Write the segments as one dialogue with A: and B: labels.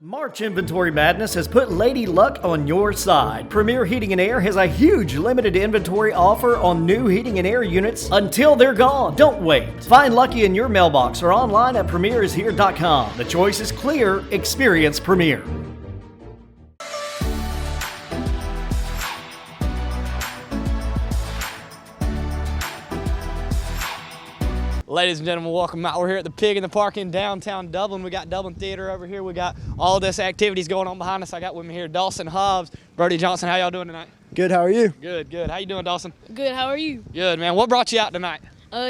A: March Inventory Madness has put Lady Luck on your side. Premier Heating and Air has a huge limited inventory offer on new heating and air units until they're gone. Don't wait. Find Lucky in your mailbox or online at premierishere.com. The choice is clear. Experience Premier.
B: Ladies and gentlemen, welcome out. We're here at the Pig in the Park in downtown Dublin. We got Dublin Theater over here. We got all this activities going on behind us. I got with me here Dawson Hobbs, Brody Johnson. How y'all doing tonight?
C: Good, how are you?
B: Good, good. How you doing, Dawson?
D: Good, how are you?
B: Good, man. What brought you out tonight?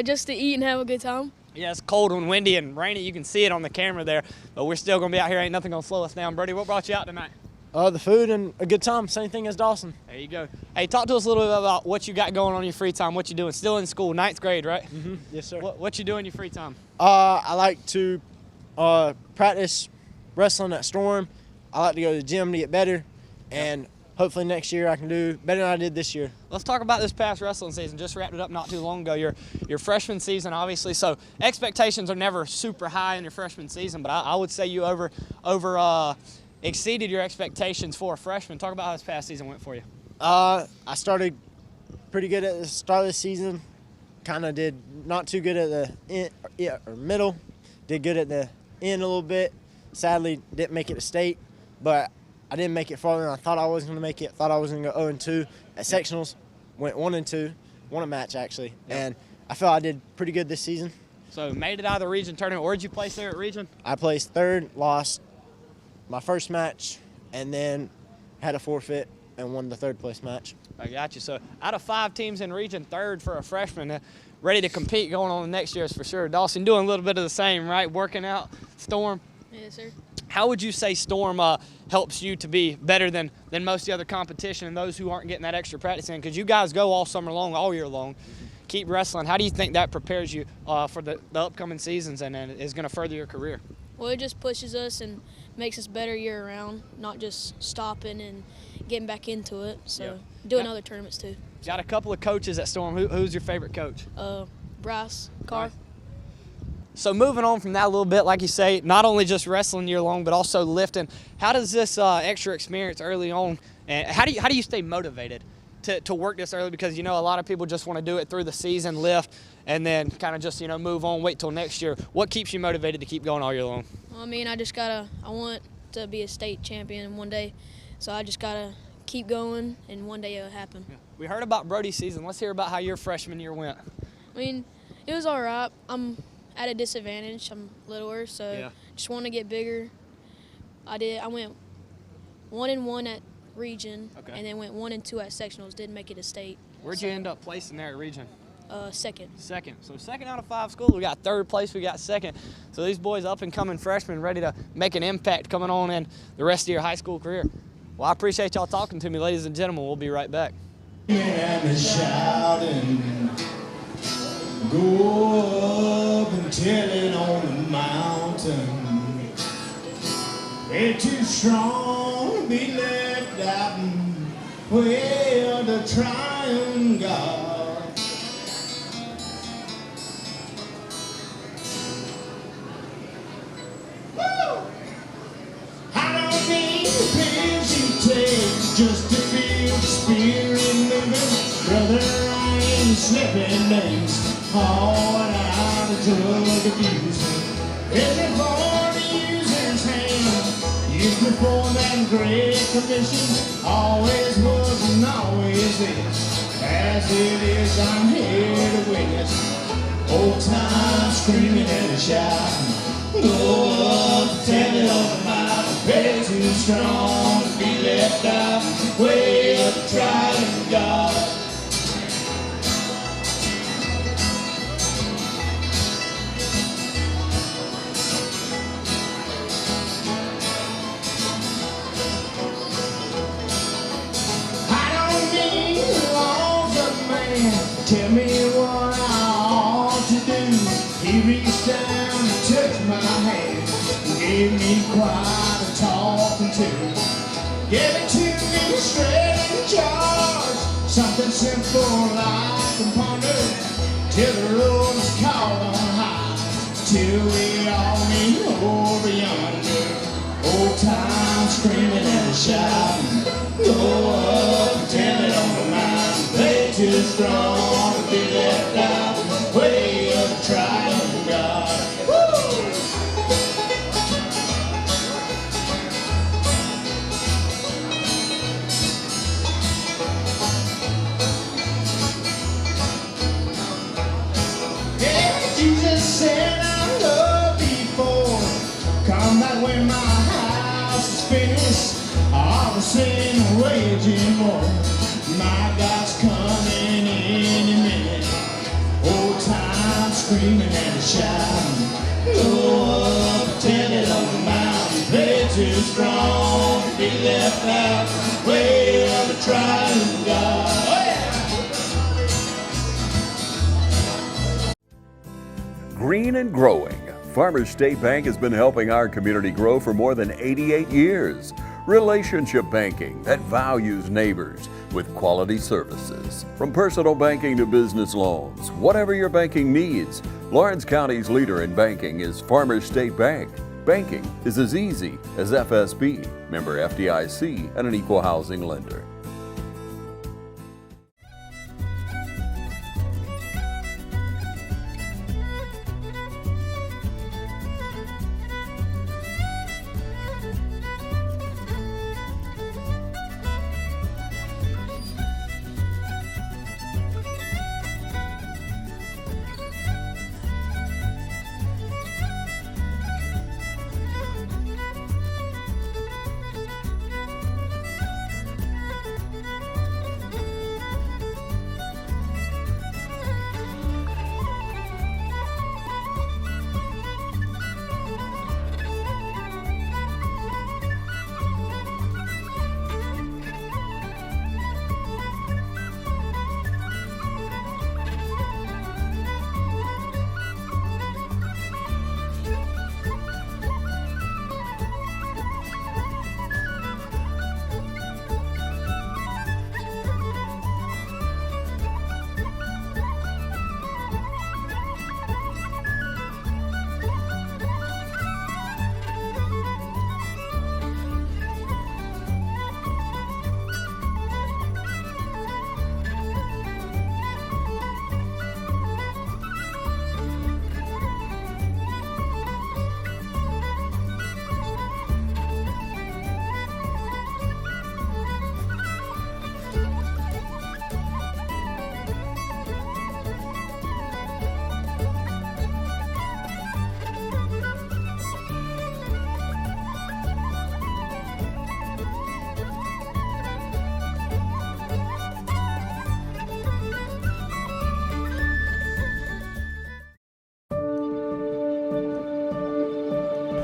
D: Just to eat and have a good time.
B: Yeah, it's cold and windy and rainy. You can see it on the camera there, but we're still going to be out here. Ain't nothing going to slow us down. Brody, what brought you out tonight?
C: The food and a good time, same thing as Dawson.
B: There you go. Hey, talk to us a little bit about what you got going on in your free time, what you doing. Still in school, 9th grade, right?
C: Mm-hmm. Yes, sir.
B: What you do in your free time?
C: I like to practice wrestling at Storm. I like to go to the gym to get better, and hopefully next year I can do better than I did this year.
B: Let's talk about this past wrestling season. Just wrapped it up not too long ago. Your freshman season, obviously, so expectations are never super high in your freshman season, but I would say you exceeded your expectations for a freshman. Talk about how this past season went for you.
C: I started pretty good at the start of the season. Kind of did not too good at the end, or middle. Did good at the end a little bit. Sadly, didn't make it to state, but I didn't make it farther than I thought I was going to make it. Thought I was going to go 0-2 at sectionals. Went 1-2, won a match actually, and I felt I did pretty good this season.
B: So made it out of the region tournament. Where'd you place there at region?
C: I placed third, lost my first match, and then had a forfeit and won the third place match.
B: I got you. So out of 5 teams in region, third for a freshman, ready to compete going on the next year is for sure. Dawson doing a little bit of the same, right? Working out. Storm.
D: Yes, sir.
B: How would you say Storm helps you to be better than most of the other competition and those who aren't getting that extra practice in? Because you guys go all summer long, all year long. Keep wrestling. How do you think that prepares you for the upcoming seasons and is going to further your career?
D: Well, it just pushes us and makes us better year round, not just stopping and getting back into it. So doing other tournaments too.
B: Got a couple of coaches at Storm. Who's your favorite coach?
D: Bryce Carr.
B: Right. So moving on from that a little bit, like you say, not only just wrestling year long, but also lifting. How does this extra experience early on, and how do you stay motivated to work this early? Because a lot of people just want to do it through the season, lift, and then kind of just move on, wait till next year. What keeps you motivated to keep going all year long?
D: Well, I mean, I want to be a state champion one day, so I just gotta keep going, and one day it'll happen.
B: Yeah. We heard about Brody's season. Let's hear about how your freshman year went.
D: I mean, it was all right. I'm at a disadvantage. I'm littler, so just want to get bigger. I went 1-1 at region, and then went 1-2 at sectionals. Didn't make it to state.
B: Where'd you end up placing there at region?
D: Second.
B: Second. So second out of 5 schools. We got third place. We got second. So these boys up and coming freshmen ready to make an impact coming on in the rest of your high school career. Well, I appreciate y'all talking to me, ladies and gentlemen. We'll be right back.
E: And shouting, go up and tell it on the mountain. They're too strong to be left out where the trying God. Just to feel the spirit moving, brother, I ain't slipping names, hard out of drug abusing. Every boy to use his hand, used before that great commission, always was and always is. As it is, I'm here to witness, old time screaming and shouting. Go up, tell it on the mountain, way too strong to be left out, way up trying God. I don't need the laws of man, tell me what I ought to do. He reached down and touched my hand, gave me quite a talking to. Give it to me straight in charge, something simple I can ponder, till the road is called on high, till we all meet over yonder. Old time screaming and shouting. Go up, tell it on the mountain. Play too strong to be left out. Way of trying God. Yeah, Jesus said I love before. Come back when my house is finished. I'll sing waging war. My God's coming any minute. Old time screaming and shouting. Go up, tell it on the mountain. Play too strong to be left out. Way of a trying God. Oh yeah.
F: Green and growing. Farmers State Bank has been helping our community grow for more than 88 years. Relationship banking that values neighbors with quality services. From personal banking to business loans, whatever your banking needs, Lawrence County's leader in banking is Farmers State Bank. Banking is as easy as FSB, member FDIC, and an equal housing lender.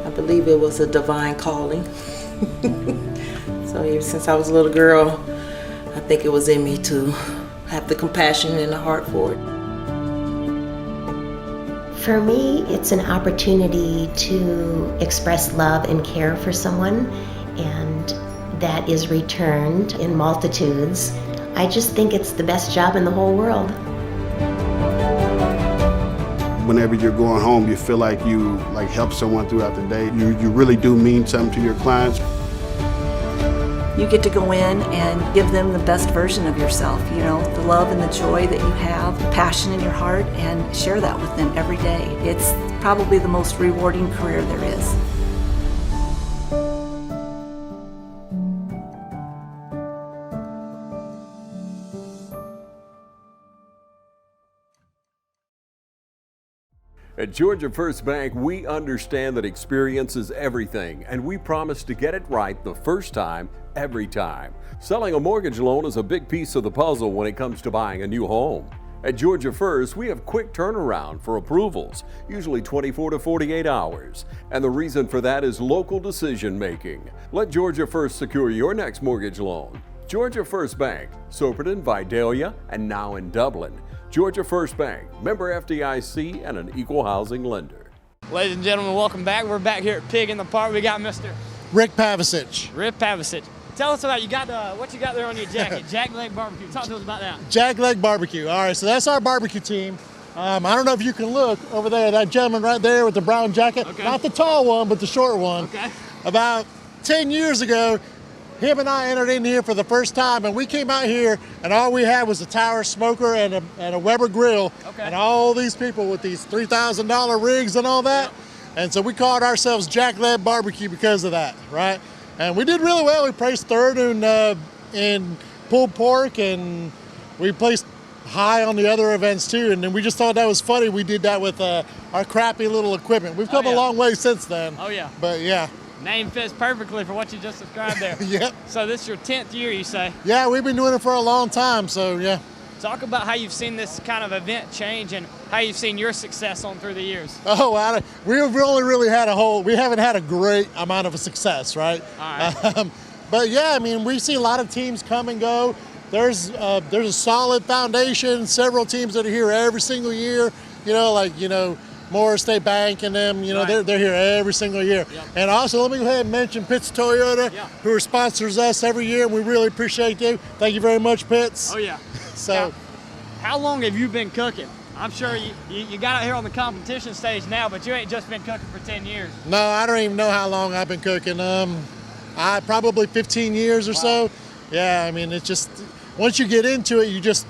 G: I believe it was a divine calling. So ever since I was a little girl, I think it was in me to have the compassion and the heart for it.
H: For me, it's an opportunity to express love and care for someone, and that is returned in multitudes. I just think it's the best job in the whole world.
I: Whenever you're going home, you feel like you help someone throughout the day. You really do mean something to your clients.
J: You get to go in and give them the best version of yourself, you know, the love and the joy that you have, the passion in your heart, and share that with them every day. It's probably the most rewarding career there is.
F: At Georgia First Bank, we understand that experience is everything, and we promise to get it right the first time, every time. Selling a mortgage loan is a big piece of the puzzle when it comes to buying a new home. At Georgia First, we have quick turnaround for approvals, usually 24 to 48 hours. And the reason for that is local decision making. Let Georgia First secure your next mortgage loan. Georgia First Bank, Soperton, Vidalia, and now in Dublin. Georgia First Bank, member FDIC, and an equal housing lender.
B: Ladies and gentlemen, welcome back. We're back here at Pig in the Park. We got Mr.
K: Rick Pavicic.
B: Rick Pavicic. Tell us about what you got there on your jacket. Jackleg Barbecue. Talk to us about that.
K: Jackleg Barbecue. All right, so that's our barbecue team. I don't know if you can look over there, that gentleman right there with the brown jacket.
B: Okay.
K: Not the tall one, but the short one.
B: Okay.
K: About 10 years ago, him and I entered in here for the first time, and we came out here, and all we had was a Tower smoker and a Weber grill, and all these people with these $3,000 rigs and all that. And so we called ourselves Jack Led Barbecue because of that, right? And we did really well. We placed third in pulled pork, and we placed high on the other events too. And then we just thought that was funny. We did that with our crappy little equipment. We've come a long way since then.
B: Oh yeah.
K: But yeah.
B: Name fits perfectly for what you just described there.
K: Yep.
B: So this is your 10th year, you say?
K: Yeah, we've been doing it for a long time, so yeah.
B: Talk about how you've seen this kind of event change and how you've seen your success on through the years.
K: Oh, we've only really had we haven't had a great amount of success, right?
B: All right.
K: But yeah, I mean, we see a lot of teams come and go. There's a solid foundation, several teams that are here every single year, Morris State Bank and them, they're here every single year.
B: Yep.
K: And also, let me go ahead and mention Pitts Toyota, who sponsors us every year, and we really appreciate you. Thank you very much, Pitts.
B: Oh, yeah.
K: So,
B: now, how long have you been cooking? I'm sure you got out here on the competition stage now, but you ain't just been cooking for 10 years.
K: No, I don't even know how long I've been cooking. I probably 15 years or so. Yeah, I mean, it's just, once you get into it, you just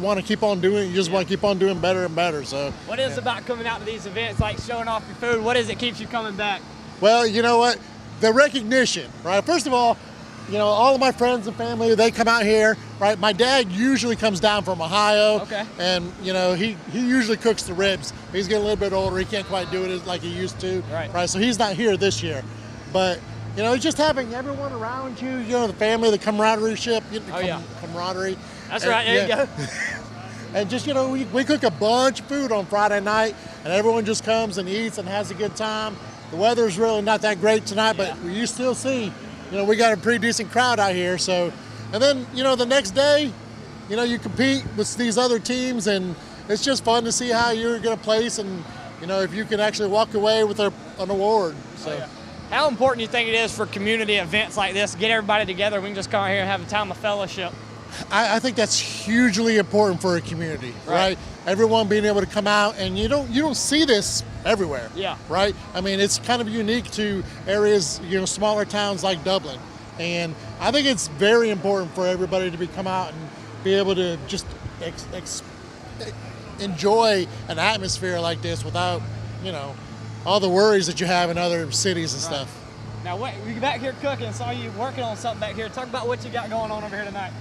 K: want to keep on doing it. You just want to keep on doing better and better. So
B: what is it about coming out to these events, like showing off your food? What is it keeps you coming back?
K: Well, you know what? The recognition, right? First of all, all of my friends and family, they come out here, right? My dad usually comes down from Ohio.
B: Okay.
K: And, he usually cooks the ribs. He's getting a little bit older. He can't quite do it like he used to. Right. So he's not here this year. But, just having everyone around you, the family, the camaraderie. Camaraderie.
B: That's right, there you go.
K: And just, we cook a bunch of food on Friday night, and everyone just comes and eats and has a good time. The weather's really not that great tonight, but you still see, we got a pretty decent crowd out here. So, and then, the next day, you compete with these other teams, and it's just fun to see how you're going to place and, if you can actually walk away with an award. So.
B: How important do you think it is for community events like this, get everybody together, we can just come out here and have a time of fellowship?
K: I think that's hugely important for a community, right? Everyone being able to come out, and you don't see this everywhere.
B: Yeah.
K: Right? I mean, it's kind of unique to areas, smaller towns like Dublin. And I think it's very important for everybody to come out and be able to just enjoy an atmosphere like this without, all the worries that you have in other cities and stuff.
B: Now, we back here cooking. Saw you working on something back here. Talk about what you got going on over here tonight.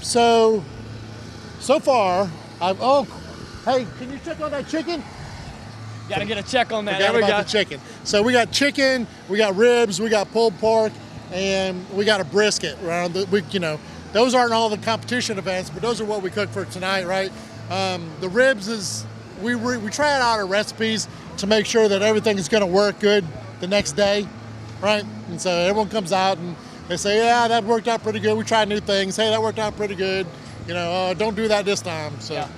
K: So far, hey, can you check on that chicken?
B: Got to get a check on that.
K: Forgot about the chicken. So we got chicken, we got ribs, we got pulled pork, and we got a brisket. Those aren't all the competition events, but those are what we cook for tonight, right? The ribs is we try out our recipes to make sure that everything is going to work good the next day. Right? And so everyone comes out and they say, yeah, that worked out pretty good. We tried new things. Hey, that worked out pretty good. Don't do that this time. So.
B: Yeah.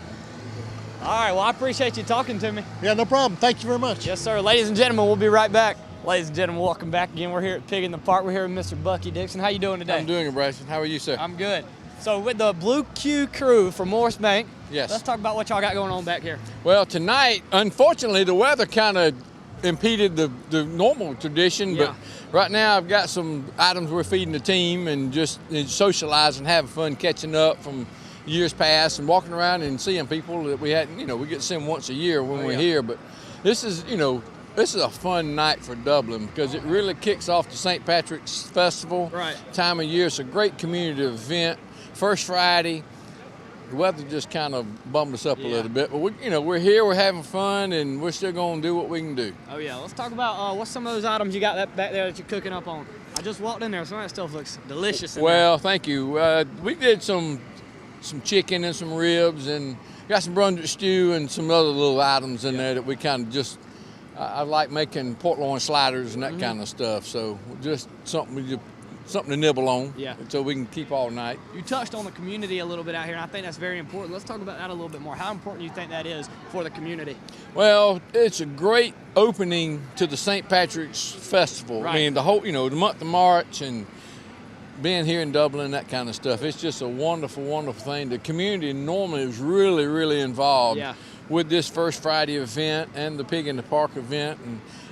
B: All right. Well, I appreciate you talking to me.
K: Yeah, no problem. Thank you very much.
B: Yes, sir. Ladies and gentlemen, we'll be right back. Ladies and gentlemen, welcome back again. We're here at Pig in the Park. We're here with Mr. Bucky Dixon. How you doing today?
L: I'm doing it, Bryson. How are you, sir?
B: I'm good. So with the Blue Q crew from Morris Bank,
L: yes.
B: Let's talk about what y'all got going on back here.
L: Well, tonight, unfortunately, the weather kind of impeded the normal tradition, but right now I've got some items we're feeding the team and just socializing, having fun, catching up from years past and walking around and seeing people that we hadn't, we get to see them once a year when we're here, but this is a fun night for Dublin because it really kicks off the St. Patrick's Festival time of year. It's a great community event. First Friday. The weather just kind of bummed us up a little bit, but we're here, we're having fun, and we're still going to do what we can do.
B: Oh yeah, let's talk about what's some of those items you got back there that you're cooking up on. I just walked in there, some of that stuff looks delicious.
L: Well, thank you. We did some chicken and some ribs, and got some Brunswick stew and some other little items in there that we kind of just. I like making port loin sliders and that kind of stuff. So just something to nibble on, so we can keep all night.
B: You touched on the community a little bit out here, and I think that's very important. Let's talk about that a little bit more. How important do you think that is for the community?
L: Well, it's a great opening to the St. Patrick's Festival. I mean, the whole, the month of March and being here in Dublin, that kind of stuff. It's just a wonderful, wonderful thing. The community normally is really, really involved with this First Friday event and the Pig in the Park event.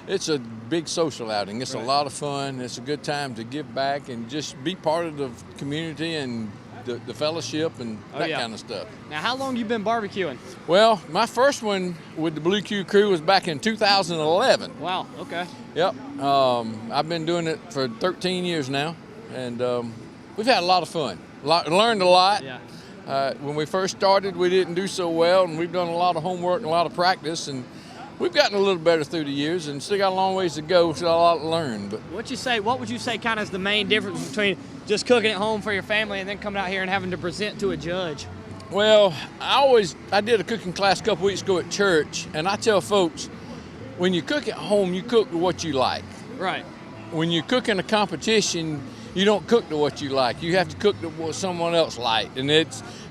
L: It's a big social outing. It's a lot of fun. It's a good time to give back and just be part of the community and the fellowship and that kind of stuff.
B: Now, how long you been barbecuing?
L: Well, my first one with the Blue Q crew was back in 2011.
B: Wow, okay.
L: Yep. I've been doing it for 13 years now, and we've had a lot of fun. Learned a lot.
B: Yeah.
L: When we first started, we didn't do so well, and we've done a lot of homework and a lot of practice, and we've gotten a little better through the years, and still got a long ways to go. Still a lot to learn. But
B: what would you say kind of is the main difference between just cooking at home for your family and then coming out here and having to present to a judge?
L: Well, I did a cooking class a couple weeks ago at church, and I tell folks, when you cook at home, you cook to what you like.
B: Right.
L: When you cook in a competition, you don't cook to what you like. You have to cook to what someone else liked. And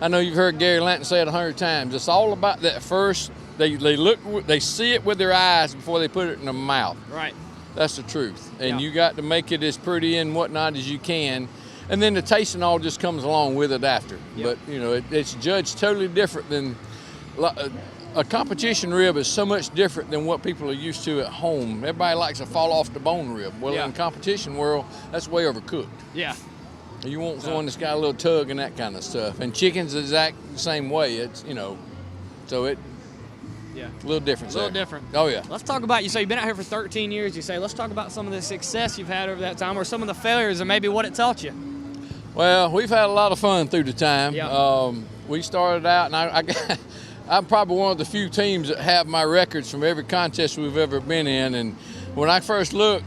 L: I know you've heard Gary Lanton say it 100 times. It's all about that first. They see it with their eyes before they put it in their mouth.
B: Right.
L: That's the truth. And you got to make it as pretty and whatnot as you can. And then the tasting all just comes along with it after. But, you know, it's judged totally different than a competition rib is so much different than what people are used to at home. Everybody likes a fall off the bone rib. Well, in the competition world, that's way overcooked.
B: Yeah.
L: You want one that's got a little tug and that kind of stuff. And chicken's the exact same way. It's, you know, so a little different.
B: A little different.
L: Oh, yeah.
B: Let's talk about, you say you've been out here for 13 years. You say, let's talk about some of the success you've had over that time or some of the failures and maybe what it taught you.
L: Well, we've had a lot of fun through the time.
B: Yeah.
L: We started out, and I'm probably one of the few teams that have my records from every contest we've ever been in. And when I first looked,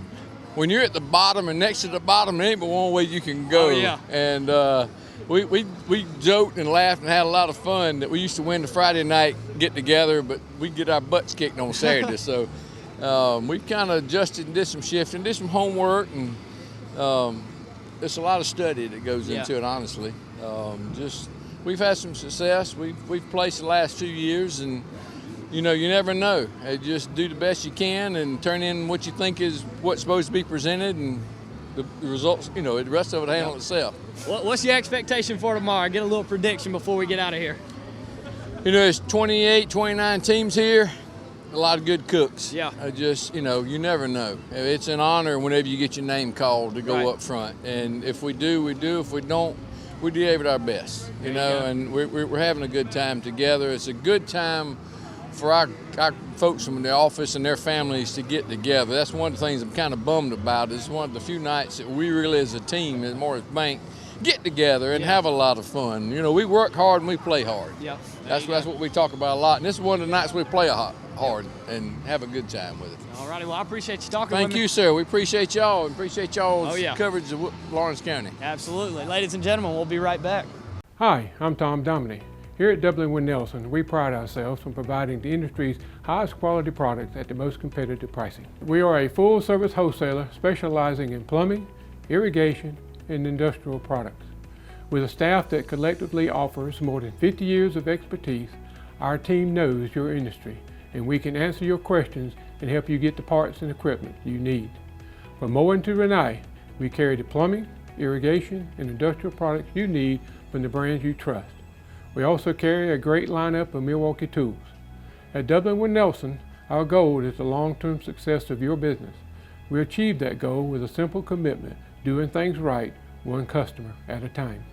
L: when you're at the bottom and next to the bottom, there ain't but one way you can go.
B: Oh, yeah.
L: And we joked and laughed and had a lot of fun that we used to win the Friday night get together, but we'd get our butts kicked on Saturday. So we kind of adjusted and did some shifting, did some homework, and there's a lot of study that goes into it, honestly. We've had some success. We've placed the last 2 years, and you know, you never know. Just do the best you can and turn in what you think is what's supposed to be presented, and the results, you know, the rest of it handle itself.
B: What's your expectation for tomorrow? Get a little prediction before we get out of here.
L: You know, there's 28, 29 teams here. A lot of good cooks.
B: Yeah.
L: You know, you never know. It's an honor whenever you get your name called to go up front. And if we do, we do. If we don't, we gave it our best, you know, and we're having a good time together. It's a good time for our folks from the office and their families to get together. That's one of the things I'm kind of bummed about. It's one of the few nights that we really as a team, as Morris Bank, get together and have a lot of fun. You know, we work hard and we play hard.
B: Yeah.
L: That's what we talk about a lot. And this is one of the nights we play hard and have a good time with it.
B: All righty, well, I appreciate you talking
L: with me. Thank you, sir. We appreciate y'all and appreciate y'all's
B: Oh,
L: coverage of Lawrence County.
B: Absolutely. Ladies and gentlemen, we'll be right back.
M: Hi, I'm Tom Dominy. Here at Dublin Wind Nelson, we pride ourselves on providing the industry's highest quality products at the most competitive pricing. We are a full-service wholesaler specializing in plumbing, irrigation, and industrial products. With a staff that collectively offers more than 50 years of expertise, our team knows your industry, and we can answer your questions and help you get the parts and equipment you need. From mowing to Renee, we carry the plumbing, irrigation, and industrial products you need from the brands you trust. We also carry a great lineup of Milwaukee tools. At Dublin Wind Nelson, our goal is the long-term success of your business. We achieve that goal with a simple commitment, doing things right, one customer at a time.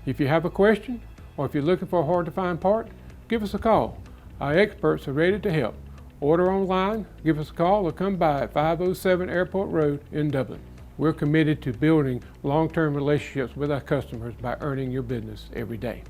M: If you have a question, or if you're looking for a hard-to-find part, give us a call. Our experts are ready to help. Order online, give us a call, or come by at 507 Airport Road in Dublin. We're committed to building long-term relationships with our customers by earning your business every day.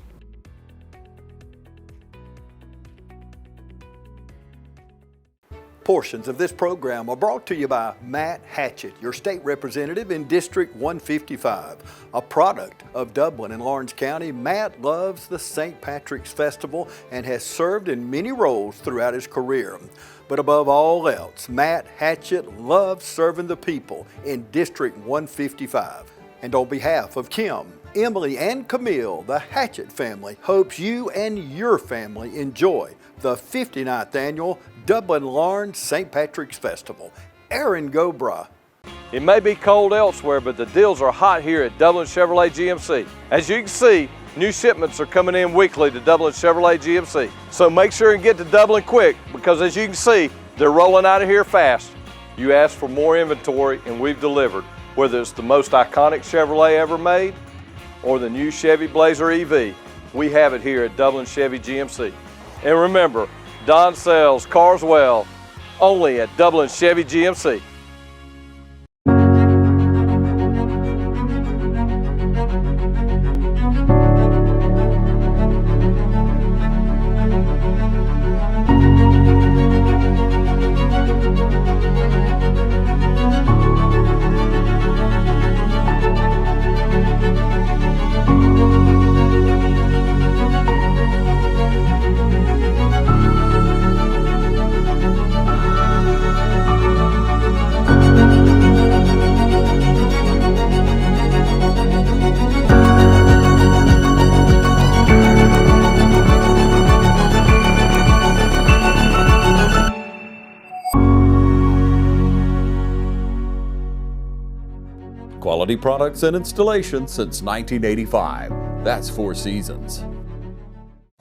N: Portions of this program are brought to you by Matt Hatchett, your state representative in District 155. A product of Dublin and Lawrence County, Matt loves the St. Patrick's Festival and has served in many roles throughout his career. But above all else, Matt Hatchett loves serving the people in District 155. And on behalf of Kim, Emily, and Camille, the Hatchett family hopes you and your family enjoy the 59th annual Dublin Lawrence St. Patrick's Festival. Aaron Gobra.
O: It may be cold elsewhere, but the deals are hot here at Dublin Chevrolet GMC. As you can see, new shipments are coming in weekly to Dublin Chevrolet GMC. So make sure and get to Dublin quick, because as you can see, they're rolling out of here fast. You asked for more inventory and we've delivered. Whether it's the most iconic Chevrolet ever made or the new Chevy Blazer EV, we have it here at Dublin Chevy GMC. And remember, Don sells cars well, only at Dublin Chevy GMC.
F: Quality products and installation since 1985. That's 4 Seasons.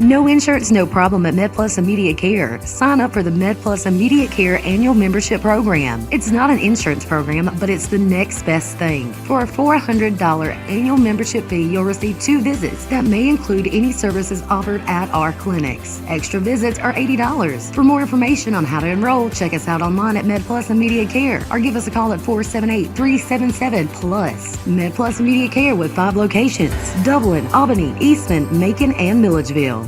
P: No insurance, no problem at MedPlus Immediate Care. Sign up for the MedPlus Immediate Care annual membership program. It's not an insurance program, but it's the next best thing. For a $400 annual membership fee, you'll receive 2 visits that may include any services offered at our clinics. Extra visits are $80. For more information on how to enroll, check us out online at MedPlus Immediate Care or give us a call at 478-377-PLUS. MedPlus Immediate Care with 5 locations: Dublin, Albany, Eastman, Macon, and Milledgeville.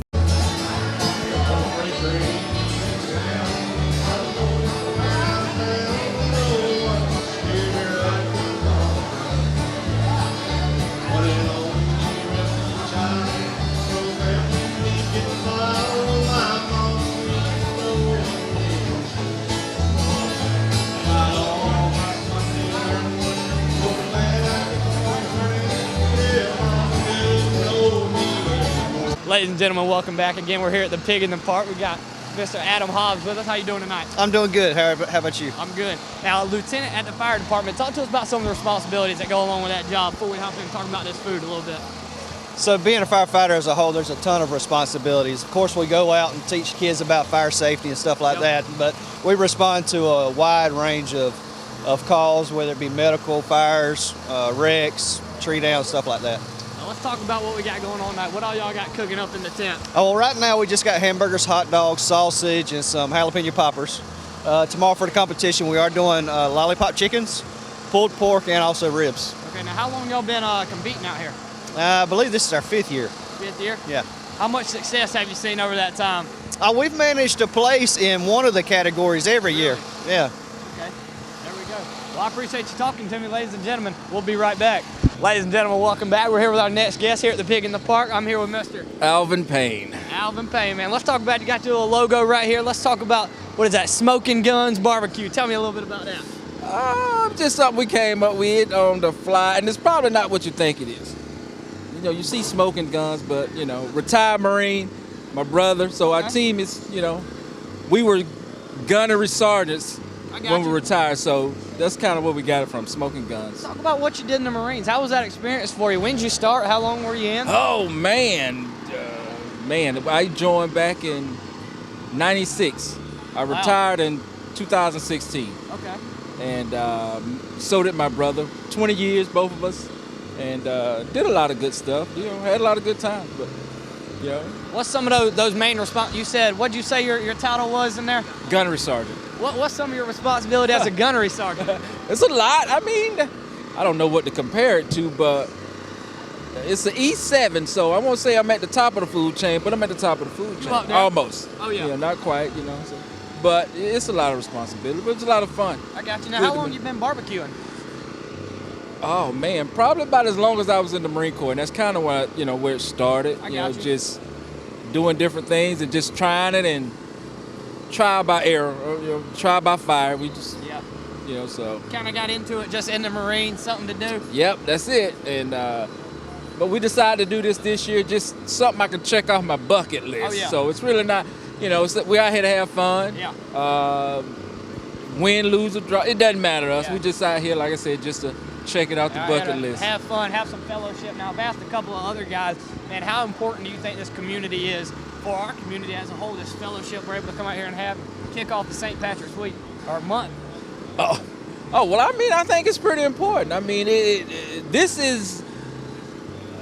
B: Ladies and gentlemen, welcome back again. We're here at the Pig in the Park. We got Mr. Adam Hobbs with us. How you doing tonight?
Q: I'm doing good. How about you?
B: I'm good. Now, a lieutenant at the fire department, talk to us about some of the responsibilities that go along with that job before we hop in and talk about this food a little bit.
Q: So being a firefighter as a whole, there's a ton of responsibilities. Of course, we go out and teach kids about fire safety and stuff like that, but we respond to a wide range of calls, whether it be medical, fires, wrecks, tree down, stuff like that.
B: Let's talk about what we got going on tonight. What all y'all got cooking up in the tent?
Q: Oh, well, right now we just got hamburgers, hot dogs, sausage, and some jalapeno poppers. Tomorrow for the competition, we are doing lollipop chickens, pulled pork, and also ribs.
B: Okay, now how long y'all been competing out here?
Q: I believe this is our 5th year.
B: 5th year?
Q: Yeah.
B: How much success have you seen over that time?
Q: We've managed to place in one of the categories every year. Yeah.
B: Okay, there we go. Well, I appreciate you talking to me, ladies and gentlemen. We'll be right back. Ladies and gentlemen, welcome back. We're here with our next guest here at the Pig in the Park. I'm here with Mr.
R: Alvin Payne.
B: Alvin Payne, man. Let's talk about, you got your little logo right here. Let's talk about, what is that, Smoking Guns Barbecue. Tell me a little bit about that.
R: Just something we came up with on the fly, and it's probably not what you think it is. You know, you see smoking guns, but, you know, retired Marine, my brother, so our team is, you know, we were gunnery sergeants when we retired, so that's kind of where we got it from, smoking guns.
B: Talk about what you did in the Marines. How was that experience for you? When did you start? How long were you in?
R: Oh, man. I joined back in 96. I retired in 2016.
B: Okay.
R: And so did my brother. 20 years, both of us. And did a lot of good stuff. You know, had a lot of good times, but, you know.
B: What's some of those main you said, what'd you say your title was in there?
R: Gunnery sergeant.
B: What's some of your responsibility as a gunnery sergeant?
R: It's a lot. I mean, I don't know what to compare it to, but it's an E7, so I won't say I'm at the top of the food chain, but I'm at the top of the food chain. Almost.
B: Oh, yeah.
R: You know, not quite, you know. So, but it's a lot of responsibility, but it's a lot of fun.
B: I got you. Now, how long you been barbecuing?
R: Oh, man, probably about as long as I was in the Marine Corps, and that's kind of where it started.
B: I got you.
R: Just doing different things and just trying it and trial by error, or, you know, trial by fire. We just, you know, so.
B: Kind of got into it just in the Marines, something to do.
R: Yep, that's it. And but we decided to do this year, just something I can check off my bucket list.
B: Oh, yeah.
R: So it's really not, you know, we're out here to have fun.
B: Yeah.
R: Win, lose, or draw, it doesn't matter to us. We just out here, like I said, just to check it out the bucket list.
B: Have fun, have some fellowship. Now, I've asked a couple of other guys, man, how important do you think this community is for our community as a whole, this fellowship we're able to come out here and kick off the St. Patrick's Week, or month?
R: Oh, well, I mean, I think it's pretty important. I mean, this is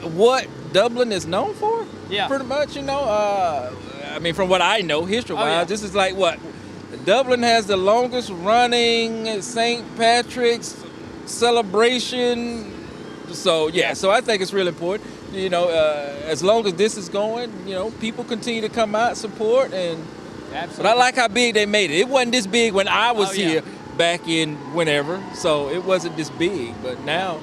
R: what Dublin is known for.
B: Yeah.
R: Pretty much, you know. I mean, from what I know, history-wise, this is like what? Dublin has the longest running St. Patrick's celebration. So, so I think it's really important. You know, as long as this is going, you know, people continue to come out, support, and but I like how big they made it. It wasn't this big when I was here back in whenever, so it wasn't this big. But now,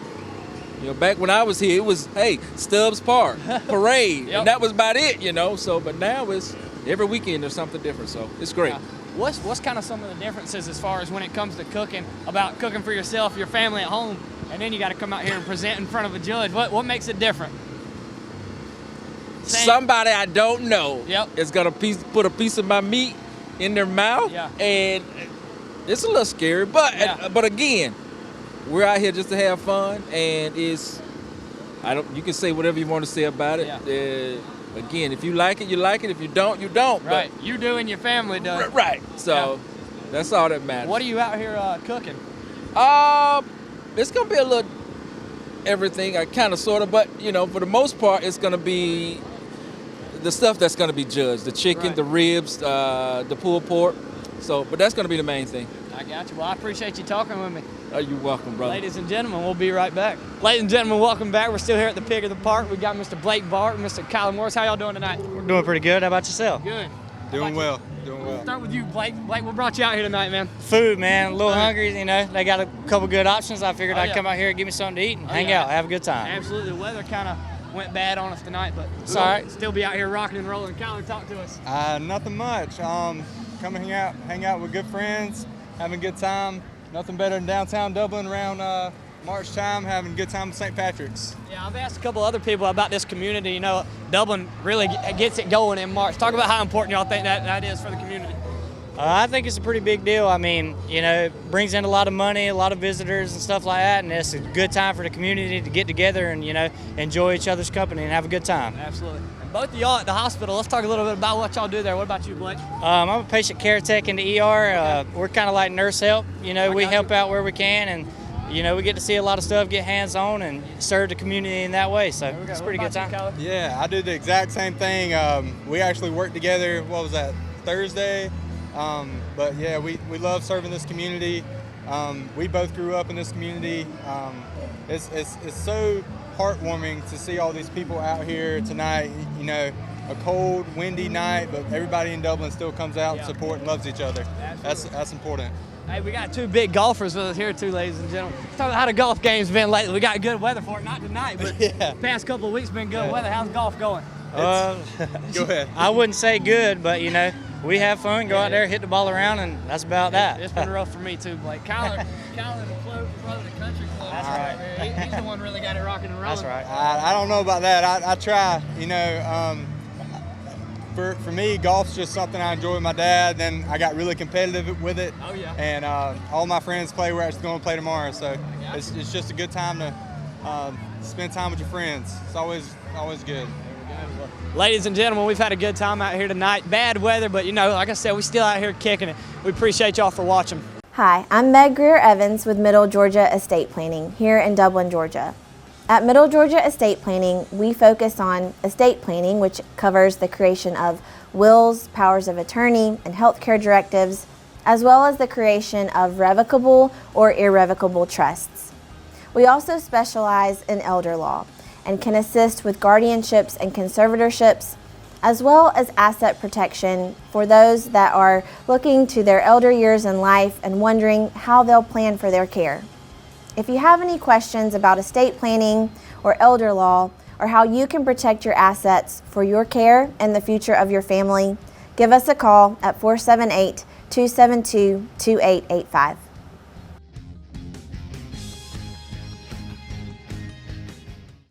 R: you know, back when I was here, it was, hey, Stubbs Park, parade, and that was about it, you know. So, but now it's every weekend there's something different, so it's great.
B: Yeah. What's kind of some of the differences as far as when it comes to cooking, about cooking for yourself, your family at home, and then you got to come out here and present in front of a judge? What makes it different?
R: Somebody I don't know is gonna put a piece of my meat in their mouth, and it's a little scary. But again, we're out here just to have fun, and you can say whatever you want to say about it. Again, if you like it, you like it. If you don't, you don't.
B: Right. You do and your family does.
R: Right. So that's all that matters.
B: What are you out here cooking?
R: It's gonna be a little everything, kind of, sort of, but you know, for the most part, it's gonna be the stuff that's gonna be judged: the chicken, the ribs, the pulled pork. So, but that's gonna be the main thing.
B: I got you. Well, I appreciate you talking with me.
R: Oh, you're welcome, brother.
B: Ladies and gentlemen, we'll be right back. Ladies and gentlemen, welcome back. We're still here at the Pig of the Park. We got Mr. Blake Bart and Mr. Kyler Morris. How y'all doing tonight?
S: We're doing pretty good. How about yourself?
B: Good.
S: Doing well.
B: We'll start with you, Blake. Blake, what brought you out here tonight, man?
S: Food, man. A little hungry, you know. They got a couple good options. I figured I'd come out here and give me something to eat and hang out, have a good time.
B: Absolutely. The weather kind of went bad on us tonight, but it's all right. Still be out here rocking and rolling. Kyler, talk to us.
T: Nothing much. Come and hang out with good friends, having a good time. Nothing better than downtown Dublin around March time, having a good time with St. Patrick's.
B: Yeah, I've asked a couple other people about this community. You know, Dublin really gets it going in March. Talk about how important y'all think that is for the community.
S: I think it's a pretty big deal. I mean, you know, it brings in a lot of money, a lot of visitors and stuff like that, and it's a good time for the community to get together and, you know, enjoy each other's company and have a good time.
B: Absolutely. And both of y'all at the hospital, let's talk a little bit about what y'all do there. What about you, Blake?
S: I'm a patient care tech in the ER. We're kind of like nurse help. You know, we help out where we can, and, you know, we get to see a lot of stuff, get hands-on, and serve the community in that way, so it's a pretty good time.
T: Yeah, I do the exact same thing. We actually worked together, what was that, Thursday? But yeah, we love serving this community. We both grew up in this community. It's so heartwarming to see all these people out here tonight. You know, a cold, windy night, but everybody in Dublin still comes out and support and loves each other. That's important.
B: Hey, we got two big golfers with us here too, ladies and gentlemen. Let's talk about how the golf game's been lately. We got good weather for it, not tonight, but past couple of weeks been good weather. How's golf going?
T: Go ahead.
S: I wouldn't say good, but, you know, we have fun, go out there, hit the ball around, and that's about that.
B: It's been rough for me too, Blake. Kyler the float brother, the country club.
S: That's right.
B: He's the one really got it rocking and rolling.
S: That's right.
T: I don't know about that. I try. You know, for me, golf's just something I enjoy with my dad. Then I got really competitive with it.
B: Oh yeah.
T: And all my friends play. We're actually going to play tomorrow, so it's just a good time to spend time with your friends. It's always good.
B: Ladies and gentlemen, we've had a good time out here tonight. Bad weather, but, you know, like I said, we still out here kicking it. We appreciate y'all for watching.
U: Hi, I'm Meg Greer-Evans with Middle Georgia Estate Planning here in Dublin, Georgia. At Middle Georgia Estate Planning, we focus on estate planning, which covers the creation of wills, powers of attorney, and healthcare directives, as well as the creation of revocable or irrevocable trusts. We also specialize in elder law and can assist with guardianships and conservatorships, as well as asset protection for those that are looking to their elder years in life and wondering how they'll plan for their care. If you have any questions about estate planning or elder law, or how you can protect your assets for your care and the future of your family, give us a call at 478-272-2885.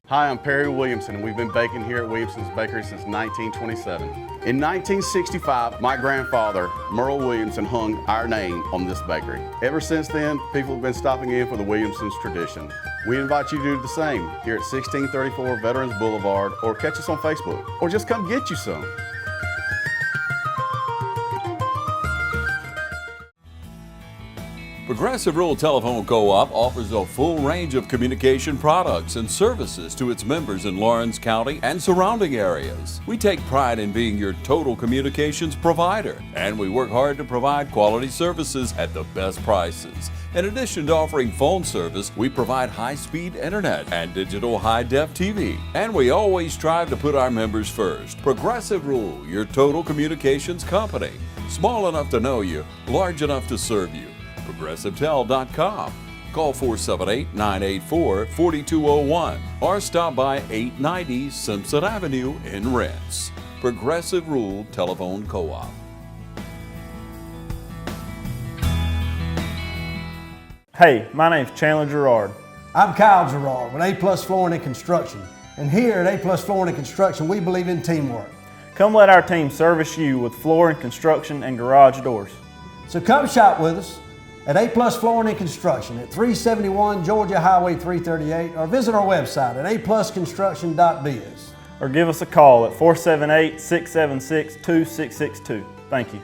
I: Hi, I'm Perry Williamson, and we've been baking here at Williamson's Bakery since 1927. In 1965, my grandfather, Merle Williamson, hung our name on this bakery. Ever since then, people have been stopping in for the Williamson's tradition. We invite you to do the same here at 1634 Veterans Boulevard, or catch us on Facebook, or just come get you some.
F: Progressive Rural Telephone Co-op offers a full range of communication products and services to its members in Lawrence County and surrounding areas. We take pride in being your total communications provider, and we work hard to provide quality services at the best prices. In addition to offering phone service, we provide high-speed internet and digital high-def TV. And we always strive to put our members first. Progressive Rural, your total communications company. Small enough to know you, large enough to serve you. ProgressiveTel.com. Call 478-984-4201 or stop by 890 Simpson Avenue in Rents. Progressive Rural Telephone Co-op.
A: Hey, my name's Chandler Gerard.
V: I'm Kyle Gerard with A-Plus Flooring and Construction. And here at A-Plus Flooring and Construction, we believe in teamwork.
A: Come let our team service you with flooring, construction, and garage doors.
V: So come shop with us at A-Plus Flooring and Construction at 371 Georgia Highway 338 or visit our website at aplusconstruction.biz.
A: Or give us a call at 478-676-2662. Thank you.